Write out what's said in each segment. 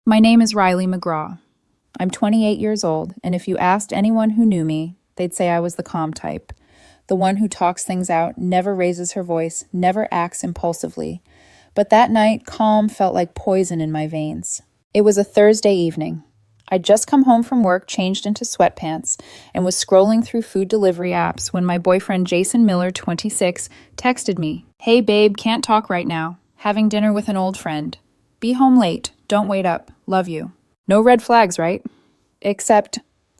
My name is Riley McGraw. I'm 28 years old, and if you asked anyone who knew me, they'd say I was the calm type. The one who talks things out, never raises her voice, never acts impulsively. But that night, calm felt like poison in my veins. It was a Thursday evening. I'd just come home from work, changed into sweatpants, and was scrolling through food delivery apps when my boyfriend Jason Miller, 26, texted me, "Hey babe, can't talk right now. Having dinner with an old friend. Be home late. Don't wait up. Love you." No red flags, right? Except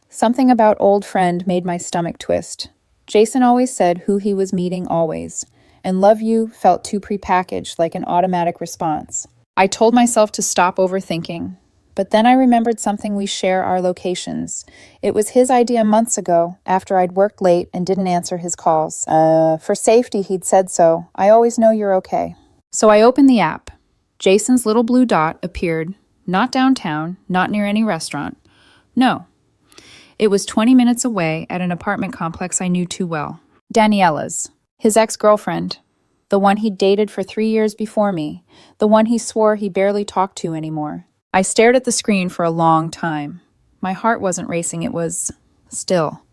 something about old friend made my stomach twist. Jason always said who he was meeting always, and love you felt too prepackaged, like an automatic response. I told myself to stop overthinking. But then I remembered something: we share our locations. It was his idea months ago, after I'd worked late and didn't answer his calls. For safety, he'd said so. I always know you're okay. So I opened the app. Jason's little blue dot appeared, not downtown, not near any restaurant. No. It was 20 minutes away at an apartment complex I knew too well. Daniela's. His ex-girlfriend. The one he'd dated for 3 years before me. The one he swore he barely talked to anymore. I stared at the screen for a long time. My heart wasn't racing, it was still.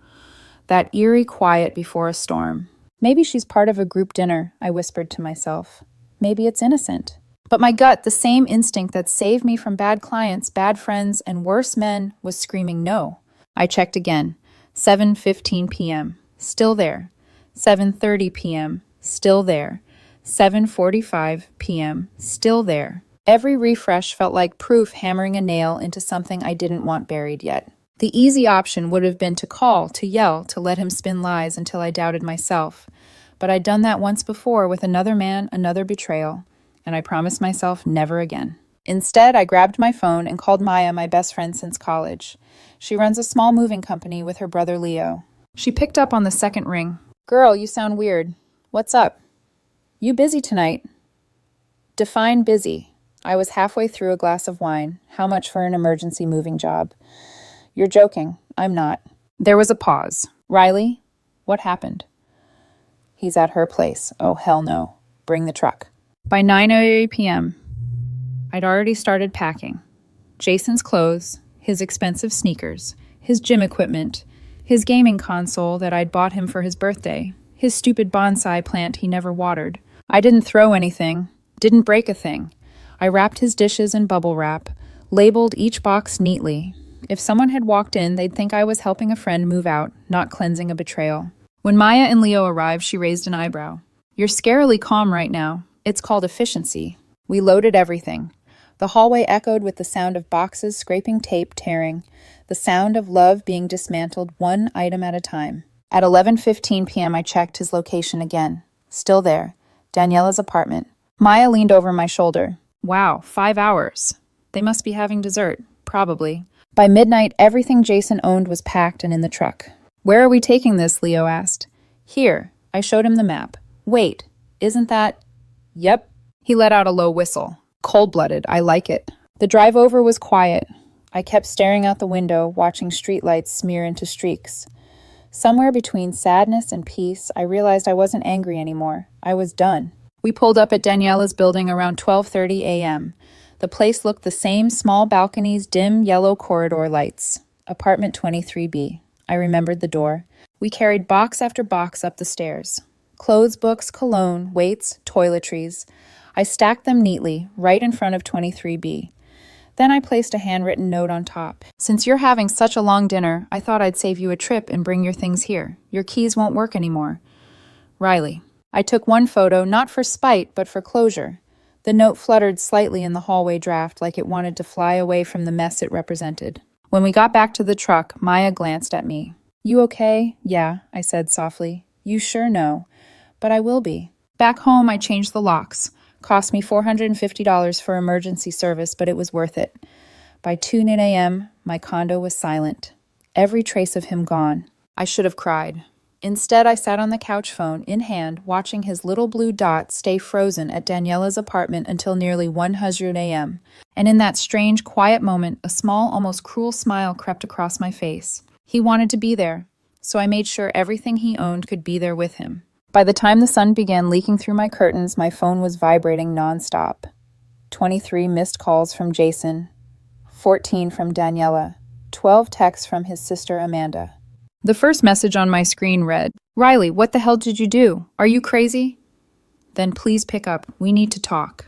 That eerie quiet before a storm. Maybe she's part of a group dinner, I whispered to myself. Maybe it's innocent. But my gut, the same instinct that saved me from bad clients, bad friends, and worse men, was screaming no. I checked again. 7:15 p.m. Still there. 7:30 p.m. Still there. 7:45 p.m. Still there. Every refresh felt like proof hammering a nail into something I didn't want buried yet. The easy option would have been to call, to yell, to let him spin lies until I doubted myself. But I'd done that once before with another man, another betrayal, and I promised myself never again. Instead, I grabbed my phone and called Maya, my best friend since college. She runs a small moving company with her brother Leo. She picked up on the second ring. "Girl, you sound weird. What's up? You busy tonight?" Define busy. I was halfway through a glass of wine. How much for an emergency moving job? "You're joking. I'm not." There was a pause. "Riley, what happened?" "He's at her place." "Oh, hell no. Bring the truck." By 9:08 p.m., I'd already started packing. Jason's clothes, his expensive sneakers, his gym equipment, his gaming console that I'd bought him for his birthday, his stupid bonsai plant he never watered. I didn't throw anything, didn't break a thing. I wrapped his dishes in bubble wrap, labeled each box neatly. If someone had walked in, they'd think I was helping a friend move out, not cleansing a betrayal. When Maya and Leo arrived, she raised an eyebrow. "You're scarily calm right now. It's called efficiency." We loaded everything. The hallway echoed with the sound of boxes scraping tape, tearing, the sound of love being dismantled one item at a time. At 11:15 p.m., I checked his location again. Still there. Daniela's apartment. Maya leaned over my shoulder. "Wow, 5 hours. They must be having dessert. Probably." By midnight, everything Jason owned was packed and in the truck. "Where are we taking this?" Leo asked. "Here." I showed him the map. "Wait, isn't that—" "Yep." He let out a low whistle. Cold-blooded, I like it. The drive over was quiet. I kept staring out the window, watching streetlights smear into streaks. Somewhere between sadness and peace, I realized I wasn't angry anymore. I was done. We pulled up at Daniela's building around 12:30 a.m. The place looked the same: small balconies, dim yellow corridor lights. Apartment 23B. I remembered the door. We carried box after box up the stairs. Clothes, books, cologne, weights, toiletries. I stacked them neatly, right in front of 23B. Then I placed a handwritten note on top. "Since you're having such a long dinner, I thought I'd save you a trip and bring your things here. Your keys won't work anymore. Riley." I took one photo, not for spite, but for closure. The note fluttered slightly in the hallway draft, like it wanted to fly away from the mess it represented. When we got back to the truck, Maya glanced at me. "You okay?" "Yeah," I said softly. "You sure know. But I will be." Back home, I changed the locks. Cost me $450 for emergency service, but it was worth it. By 2 a.m., my condo was silent. Every trace of him gone. I should have cried. Instead, I sat on the couch, phone in hand, watching his little blue dot stay frozen at Daniela's apartment until nearly 100 a.m. And in that strange, quiet moment, a small, almost cruel smile crept across my face. He wanted to be there, so I made sure everything he owned could be there with him. By the time the sun began leaking through my curtains, my phone was vibrating nonstop. 23 missed calls from Jason. 14 from Daniela. 12 texts from his sister Amanda. The first message on my screen read, "Riley, what the hell did you do? Are you crazy?" Then please pick up. We need to talk.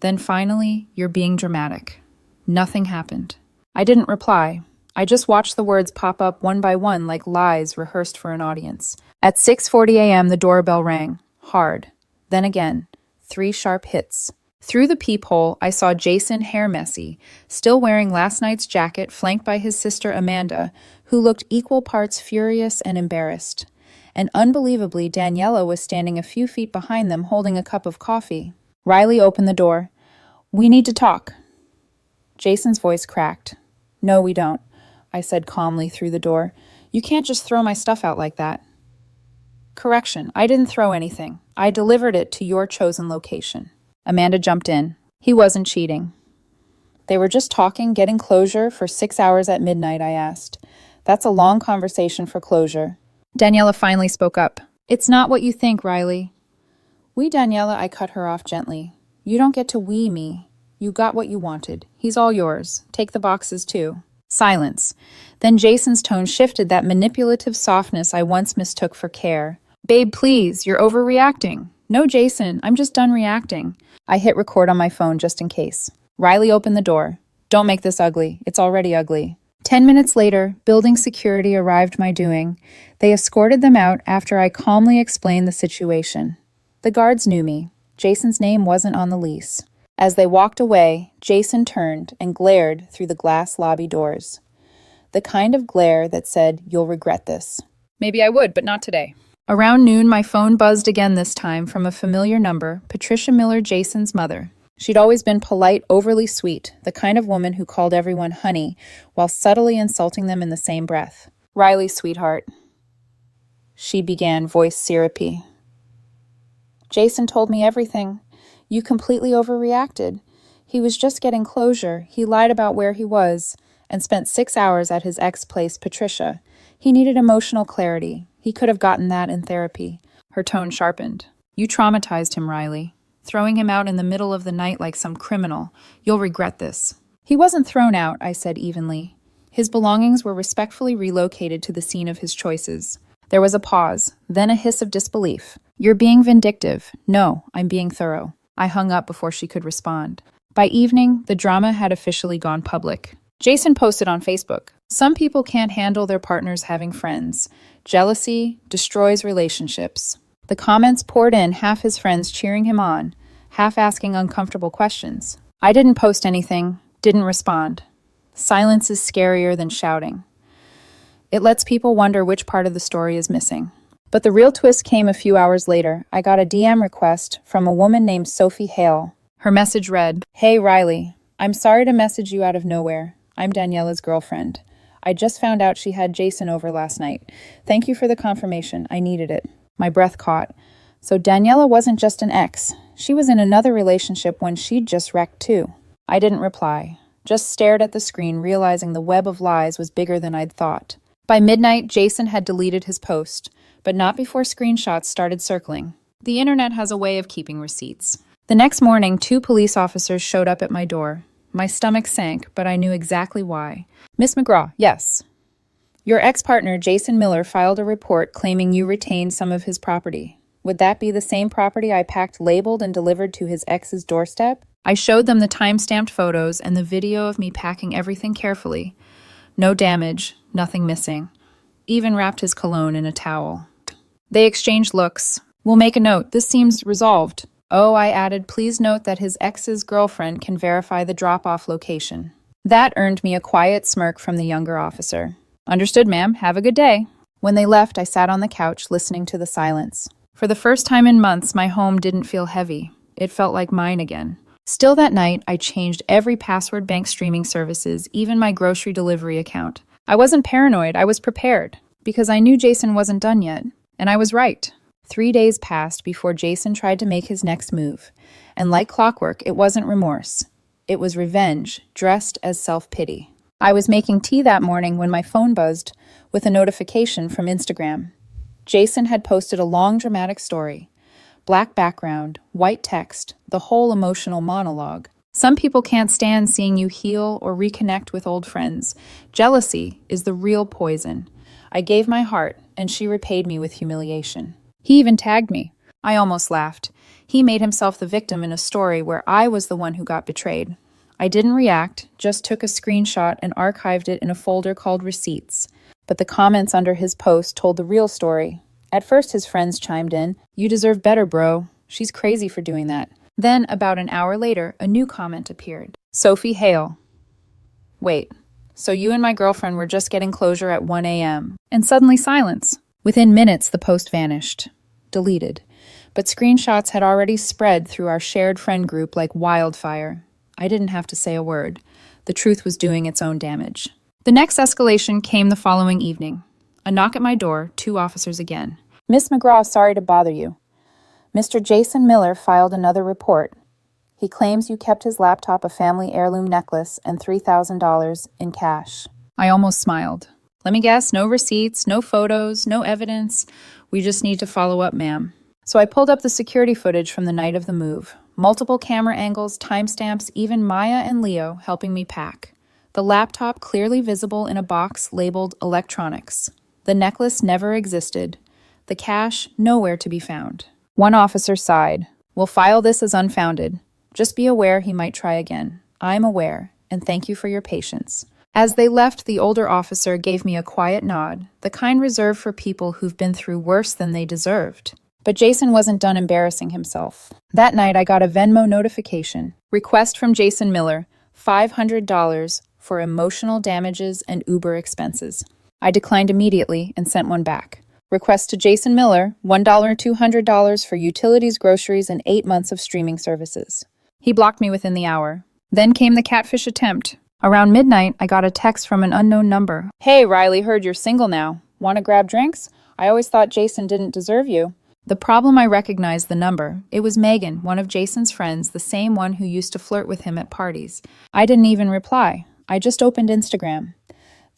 Then finally, you're being dramatic. Nothing happened. I didn't reply. I just watched the words pop up one by one like lies rehearsed for an audience. At 6:40 a.m., the doorbell rang. Hard. Then again. 3 sharp hits. Through the peephole, I saw Jason hair messy, still wearing last night's jacket, flanked by his sister Amanda, who looked equal parts furious and embarrassed. And unbelievably, Daniela was standing a few feet behind them holding a cup of coffee. Riley opened the door. "We need to talk." Jason's voice cracked. "No, we don't," I said calmly through the door. "You can't just throw my stuff out like that." "Correction, I didn't throw anything. I delivered it to your chosen location." Amanda jumped in. He wasn't cheating. "They were just talking, getting closure for 6 hours at midnight," I asked. "That's a long conversation for closure." Daniela finally spoke up. "It's not what you think, Riley." "We, Daniela," I cut her off gently. "You don't get to we me. You got what you wanted. He's all yours. Take the boxes too." Silence. Then Jason's tone shifted, that manipulative softness I once mistook for care. "Babe, please, you're overreacting." "No, Jason, I'm just done reacting." I hit record on my phone just in case. Riley opened the door. "Don't make this ugly. It's already ugly." 10 minutes later, building security arrived my doing. They escorted them out after I calmly explained the situation. The guards knew me. Jason's name wasn't on the lease. As they walked away, Jason turned and glared through the glass lobby doors. The kind of glare that said, "You'll regret this." Maybe I would, but not today. Around noon, my phone buzzed again, this time from a familiar number, Patricia Miller, Jason's mother. She'd always been polite, overly sweet, the kind of woman who called everyone honey while subtly insulting them in the same breath. "Riley, sweetheart," she began, voice syrupy. "Jason told me everything. You completely overreacted. He was just getting closure. He lied about where he was and spent 6 hours at his ex-place, Patricia. He needed emotional clarity. He could have gotten that in therapy." Her tone sharpened. "You traumatized him, Riley. Throwing him out in the middle of the night like some criminal. You'll regret this." "He wasn't thrown out," I said evenly. "His belongings were respectfully relocated to the scene of his choices." There was a pause, then a hiss of disbelief. "You're being vindictive." "No, I'm being thorough." I hung up before she could respond. By evening, the drama had officially gone public. Jason posted on Facebook, "Some people can't handle their partners having friends. Jealousy destroys relationships." The comments poured in, half his friends cheering him on, half asking uncomfortable questions. I didn't post anything, didn't respond. Silence is scarier than shouting. It lets people wonder which part of the story is missing. But the real twist came a few hours later. I got a DM request from a woman named Sophie Hale. Her message read, "Hey Riley, I'm sorry to message you out of nowhere. I'm Daniela's girlfriend. I just found out she had Jason over last night. Thank you for the confirmation. I needed it." My breath caught. So Daniela wasn't just an ex. She was in another relationship when she'd just wrecked too. I didn't reply, just stared at the screen, realizing the web of lies was bigger than I'd thought. By midnight, Jason had deleted his post, but not before screenshots started circling. The internet has a way of keeping receipts. The next morning, 2 police officers showed up at my door. My stomach sank, but I knew exactly why. "Miss McGraw, yes. Your ex-partner, Jason Miller, filed a report claiming you retained some of his property. Would that be the same property I packed, labeled, and delivered to his ex's doorstep?" I showed them the time-stamped photos and the video of me packing everything carefully. No damage, nothing missing. Even wrapped his cologne in a towel. They exchanged looks. "We'll make a note. This seems resolved." "Oh," I added, "please note that his ex's girlfriend can verify the drop-off location." That earned me a quiet smirk from the younger officer. "Understood, ma'am. Have a good day." When they left, I sat on the couch listening to the silence. For the first time in months, my home didn't feel heavy. It felt like mine again. Still that night, I changed every password, bank, streaming services, even my grocery delivery account. I wasn't paranoid, I was prepared, because I knew Jason wasn't done yet. And I was right. 3 days passed before Jason tried to make his next move. And like clockwork, it wasn't remorse. It was revenge, dressed as self-pity. I was making tea that morning when my phone buzzed with a notification from Instagram. Jason had posted a long, dramatic story. Black background, white text, the whole emotional monologue. Some people can't stand seeing you heal or reconnect with old friends. Jealousy is the real poison. I gave my heart, and she repaid me with humiliation. He even tagged me. I almost laughed. He made himself the victim in a story where I was the one who got betrayed. I didn't react, just took a screenshot and archived it in a folder called Receipts. But the comments under his post told the real story. At first, his friends chimed in, "You deserve better, bro. She's crazy for doing that." Then, about an hour later, a new comment appeared. Sophie Hale. Wait, so you and my girlfriend were just getting closure at 1 a.m. And suddenly silence. Within minutes, the post vanished. Deleted. But screenshots had already spread through our shared friend group like wildfire. I didn't have to say a word. The truth was doing its own damage. The next escalation came the following evening. A knock at my door, 2 officers again. "Miss McGraw, sorry to bother you. Mr. Jason Miller filed another report. He claims you kept his laptop, a family heirloom necklace, and $3,000 in cash." I almost smiled. "Let me guess, no receipts, no photos, no evidence. We just need to follow up, ma'am." So I pulled up the security footage from the night of the move. Multiple camera angles, timestamps, even Maya and Leo helping me pack. The laptop clearly visible in a box labeled electronics. The necklace never existed. The cash nowhere to be found. One officer sighed. "We'll file this as unfounded. Just be aware he might try again. I'm aware, and thank you for your patience." As they left, the older officer gave me a quiet nod, the kind reserved for people who've been through worse than they deserved. But Jason wasn't done embarrassing himself. That night, I got a Venmo notification. Request from Jason Miller, $500 for emotional damages and Uber expenses. I declined immediately and sent one back. Request to Jason Miller, $1 $200 for utilities, groceries, and 8 months of streaming services. He blocked me within the hour. Then came the catfish attempt. Around midnight, I got a text from an unknown number. "Hey, Riley, heard you're single now. Want to grab drinks? I always thought Jason didn't deserve you." The problem, I recognized the number. It was Megan, one of Jason's friends, the same one who used to flirt with him at parties. I didn't even reply. I just opened Instagram.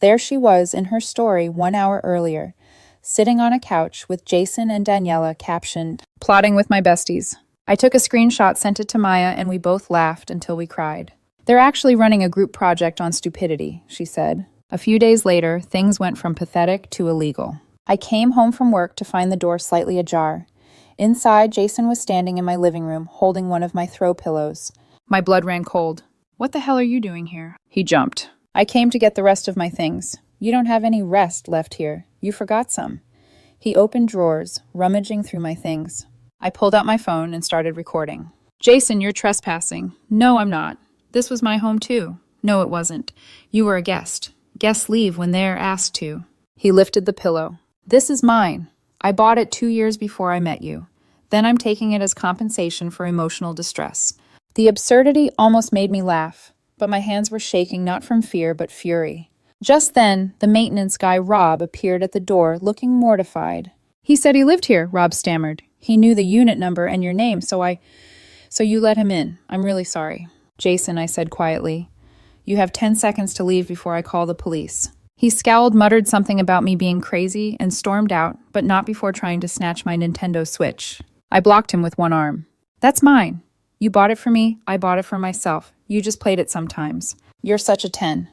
There she was in her story 1 hour earlier, sitting on a couch with Jason and Daniela, captioned, "Plotting with my besties." I took a screenshot, sent it to Maya, and we both laughed until we cried. "They're actually running a group project on stupidity," she said. A few days later, things went from pathetic to illegal. I came home from work to find the door slightly ajar. Inside, Jason was standing in my living room, holding one of my throw pillows. My blood ran cold. "What the hell are you doing here?" He jumped. "I came to get the rest of my things. You don't have any rest left here. You forgot some." He opened drawers, rummaging through my things. I pulled out my phone and started recording. "Jason, you're trespassing." "No, I'm not. This was my home too." "No, it wasn't. You were a guest. Guests leave when they're asked to." He lifted the pillow. "This is mine. I bought it 2 years before I met you. Then I'm taking it as compensation for emotional distress." The absurdity almost made me laugh, but my hands were shaking not from fear but fury. Just then, the maintenance guy, Rob, appeared at the door, looking mortified. "He said he lived here," Rob stammered. "He knew the unit number and your name, so you let him in. I'm really sorry." "Jason," I said quietly, "you have 10 seconds to leave before I call the police." He scowled, muttered something about me being crazy, and stormed out, but not before trying to snatch my Nintendo Switch. I blocked him with one arm. "That's mine. You bought it for me, I bought it for myself. You just played it sometimes. You're such a 10.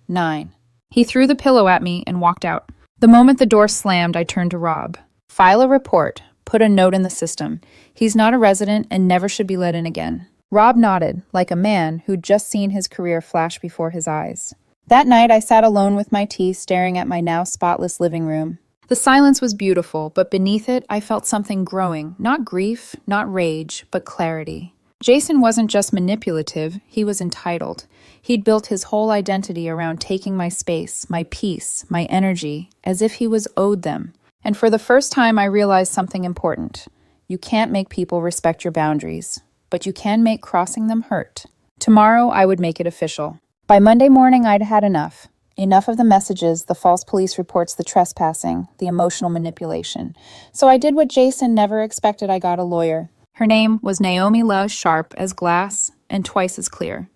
9. He threw the pillow at me and walked out. The moment the door slammed, I turned to Rob. "File a report. Put a note in the system. He's not a resident and never should be let in again." Rob nodded, like a man who'd just seen his career flash before his eyes. That night, I sat alone with my tea, staring at my now spotless living room. The silence was beautiful, but beneath it, I felt something growing. Not grief, not rage, but clarity. Jason wasn't just manipulative, he was entitled. He'd built his whole identity around taking my space, my peace, my energy, as if he was owed them. And for the first time, I realized something important. You can't make people respect your boundaries, but you can make crossing them hurt. Tomorrow, I would make it official. By Monday morning, I'd had enough. Enough of the messages, the false police reports, the trespassing, the emotional manipulation. So I did what Jason never expected. I got a lawyer. Her name was Naomi Love, sharp as glass and twice as clear.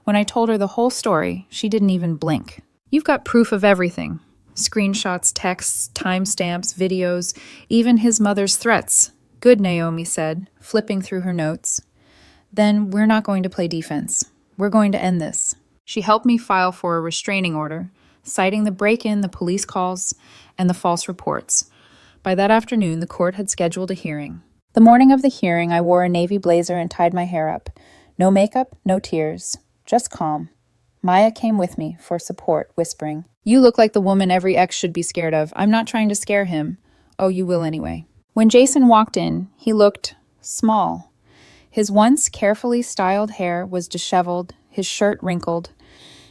When I told her the whole story, she didn't even blink. "You've got proof of everything. Screenshots, texts, timestamps, videos, even his mother's threats." "Good," Naomi said, flipping through her notes. Then we're not going to play defense. We're going to end this. She helped me file for a restraining order, citing the break-in, the police calls, and the false reports. By that afternoon, the court had scheduled a hearing. The morning of the hearing, I wore a navy blazer and tied my hair up. No makeup, no tears, just calm. Maya came with me for support, whispering, "You look like the woman every ex should be scared of. I'm not trying to scare him." "Oh, you will anyway." When Jason walked in, he looked small. His once carefully styled hair was disheveled, his shirt wrinkled.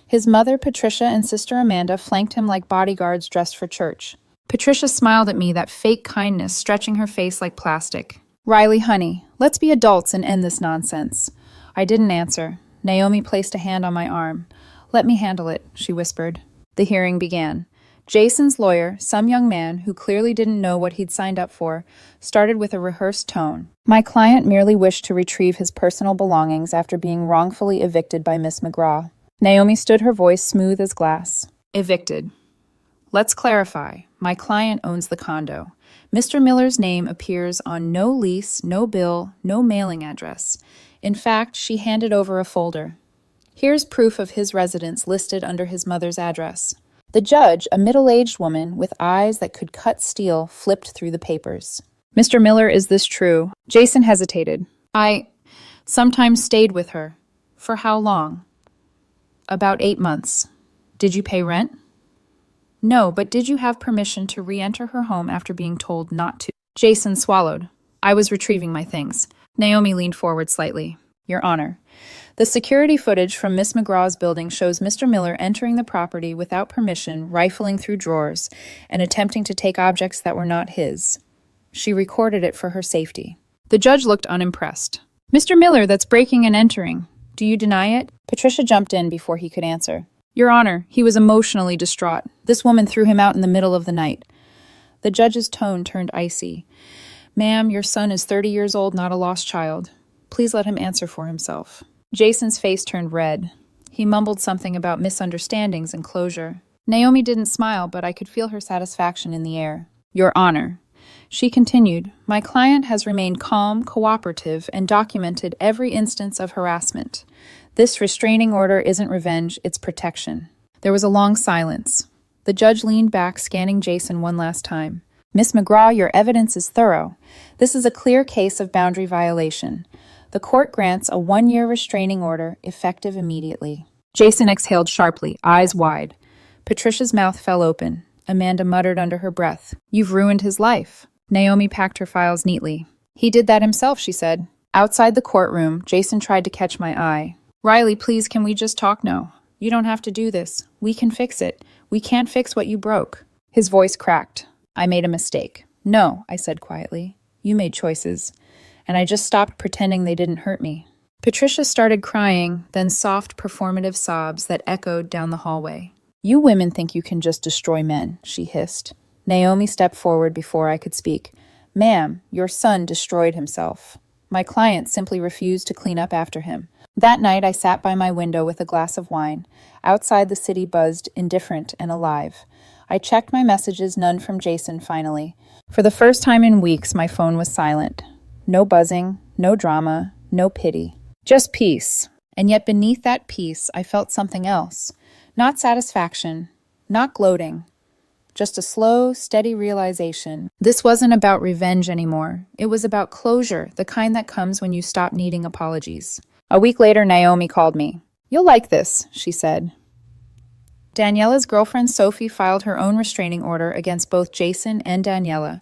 His mother, Patricia, and sister Amanda flanked him like bodyguards dressed for church. Patricia smiled at me, that fake kindness stretching her face like plastic. "Riley, honey, let's be adults and end this nonsense." I didn't answer. Naomi placed a hand on my arm. "Let me handle it," she whispered. The hearing began. Jason's lawyer, some young man who clearly didn't know what he'd signed up for, started with a rehearsed tone. My client merely wished to retrieve his personal belongings after being wrongfully evicted by Miss McGraw. Naomi stood, her voice smooth as glass. "Evicted. Let's clarify. My client owns the condo. Mr. Miller's name appears on no lease, no bill, no mailing address. In fact, she handed over a folder. Here's proof of his residence listed under his mother's address." The judge, a middle-aged woman with eyes that could cut steel, flipped through the papers. "Mr. Miller, is this true?" Jason hesitated. "I sometimes stayed with her." "For how long?" "About 8 months." "Did you pay rent?" "No, but did you have permission to re-enter her home after being told not to?" Jason swallowed. "I was retrieving my things." Naomi leaned forward slightly. "Your Honor, the security footage from Miss McGraw's building shows Mr. Miller entering the property without permission, rifling through drawers, and attempting to take objects that were not his. She recorded it for her safety." The judge looked unimpressed. "Mr. Miller, that's breaking and entering. Do you deny it?" Patricia jumped in before he could answer. "Your Honor, he was emotionally distraught. This woman threw him out in the middle of the night." The judge's tone turned icy. "Ma'am, your son is 30 years old, not a lost child. Please let him answer for himself." Jason's face turned red. He mumbled something about misunderstandings and closure. Naomi didn't smile, but I could feel her satisfaction in the air. "Your Honor," she continued, "my client has remained calm, cooperative, and documented every instance of harassment. This restraining order isn't revenge, it's protection." There was a long silence. The judge leaned back, scanning Jason one last time. "Miss McGraw, your evidence is thorough. This is a clear case of boundary violation. The court grants a 1-year restraining order, effective immediately." Jason exhaled sharply, eyes wide. Patricia's mouth fell open. Amanda muttered under her breath, "You've ruined his life." Naomi packed her files neatly. "He did that himself," she said. Outside the courtroom, Jason tried to catch my eye. "Riley, please, can we just talk now? You don't have to do this. We can fix it. We can't fix what you broke." His voice cracked. "I made a mistake." "No," I said quietly. "You made choices. And I just stopped pretending they didn't hurt me." Patricia started crying, then soft, performative sobs that echoed down the hallway. "You women think you can just destroy men," she hissed. Naomi stepped forward before I could speak. "Ma'am, your son destroyed himself. My client simply refused to clean up after him." That night, I sat by my window with a glass of wine. Outside, the city buzzed, indifferent and alive. I checked my messages, none from Jason, finally. For the first time in weeks, my phone was silent. No buzzing, no drama, no pity. Just peace. And yet beneath that peace, I felt something else. Not satisfaction, not gloating. Just a slow, steady realization. This wasn't about revenge anymore. It was about closure, the kind that comes when you stop needing apologies. A week later, Naomi called me. "You'll like this," she said. Daniela's girlfriend Sophie filed her own restraining order against both Jason and Daniela.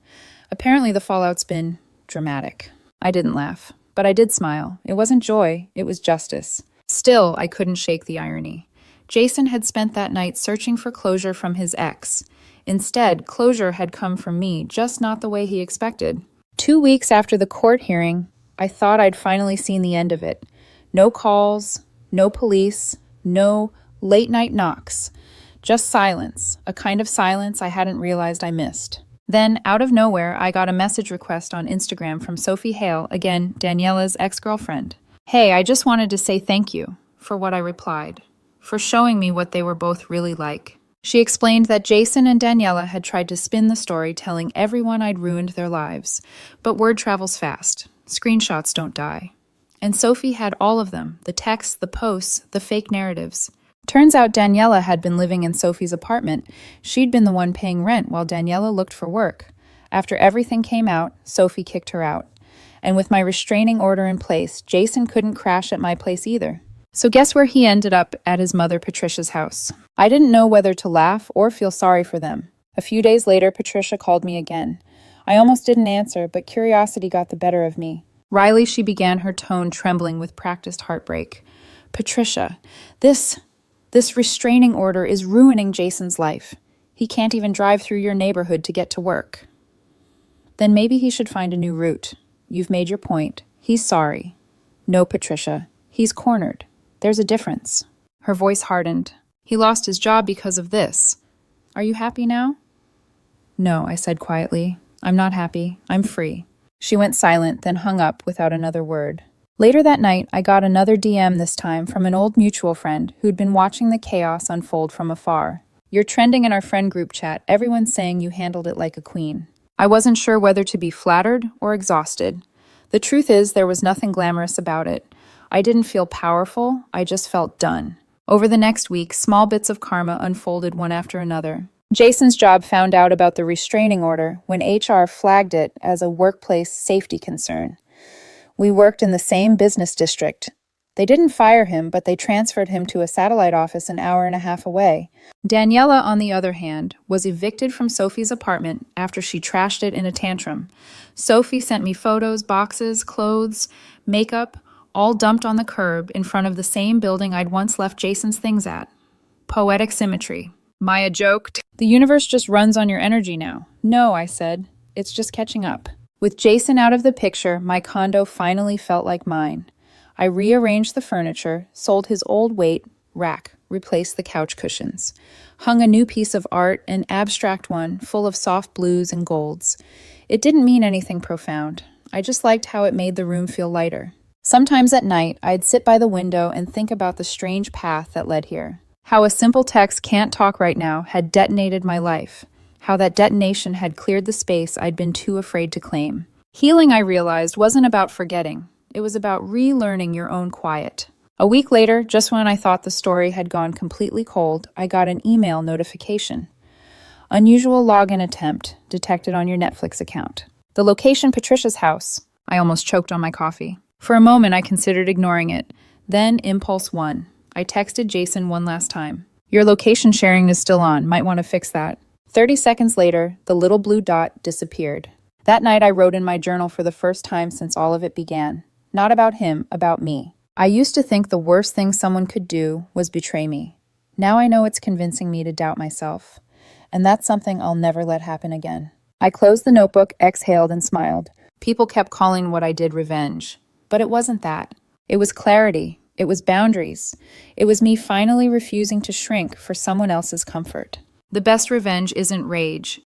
Apparently the fallout's been dramatic. I didn't laugh, but I did smile. It wasn't joy, it was justice. Still, I couldn't shake the irony. Jason had spent that night searching for closure from his ex. Instead, closure had come from me, just not the way he expected. 2 weeks after the court hearing, I thought I'd finally seen the end of it. No calls, no police, no late-night knocks. Just silence, a kind of silence I hadn't realized I missed. Then, out of nowhere, I got a message request on Instagram from Sophie Hale, again, Daniela's ex-girlfriend. "Hey, I just wanted to say thank you," for what I replied, for showing me what they were both really like. She explained that Jason and Daniela had tried to spin the story, telling everyone I'd ruined their lives. But word travels fast. Screenshots don't die. And Sophie had all of them, the texts, the posts, the fake narratives. Turns out Daniela had been living in Sophie's apartment. She'd been the one paying rent while Daniela looked for work. After everything came out, Sophie kicked her out. And with my restraining order in place, Jason couldn't crash at my place either. So guess where he ended up at his mother Patricia's house. I didn't know whether to laugh or feel sorry for them. A few days later, Patricia called me again. I almost didn't answer, but curiosity got the better of me. Riley, she began, her tone trembling with practiced heartbreak. Patricia, this restraining order is ruining Jason's life. He can't even drive through your neighborhood to get to work. Then maybe he should find a new route. You've made your point. He's sorry. No, Patricia. He's cornered. There's a difference. Her voice hardened. He lost his job because of this. Are you happy now? No, I said quietly. I'm not happy. I'm free. She went silent, then hung up without another word. Later that night, I got another DM, this time from an old mutual friend who'd been watching the chaos unfold from afar. You're trending in our friend group chat. Everyone's saying you handled it like a queen. I wasn't sure whether to be flattered or exhausted. The truth is, there was nothing glamorous about it. I didn't feel powerful, I just felt done. Over the next week, small bits of karma unfolded one after another. Jason's job found out about the restraining order when HR flagged it as a workplace safety concern. We worked in the same business district. They didn't fire him, but they transferred him to a satellite office an hour and a half away. Daniela, on the other hand, was evicted from Sophie's apartment after she trashed it in a tantrum. Sophie sent me photos, boxes, clothes, makeup, all dumped on the curb in front of the same building I'd once left Jason's things at. Poetic symmetry. Maya joked, "The universe just runs on your energy now." No, I said. It's just catching up. With Jason out of the picture, my condo finally felt like mine. I rearranged the furniture, sold his old weight rack, replaced the couch cushions, hung a new piece of art, an abstract one full of soft blues and golds. It didn't mean anything profound. I just liked how it made the room feel lighter. Sometimes at night, I'd sit by the window and think about the strange path that led here. How a simple text, "can't talk right now," had detonated my life. How that detonation had cleared the space I'd been too afraid to claim. Healing, I realized, wasn't about forgetting. It was about relearning your own quiet. A week later, just when I thought the story had gone completely cold, I got an email notification. Unusual login attempt detected on your Netflix account. The location, Patricia's house. I almost choked on my coffee. For a moment, I considered ignoring it. Then impulse won. I texted Jason one last time. "Your location sharing is still on. Might want to fix that." 30 seconds later, the little blue dot disappeared. That night, I wrote in my journal for the first time since all of it began. Not about him, about me. I used to think the worst thing someone could do was betray me. Now I know it's convincing me to doubt myself. And that's something I'll never let happen again. I closed the notebook, exhaled, and smiled. People kept calling what I did revenge. But it wasn't that. It was clarity. It was boundaries. It was me finally refusing to shrink for someone else's comfort. The best revenge isn't rage.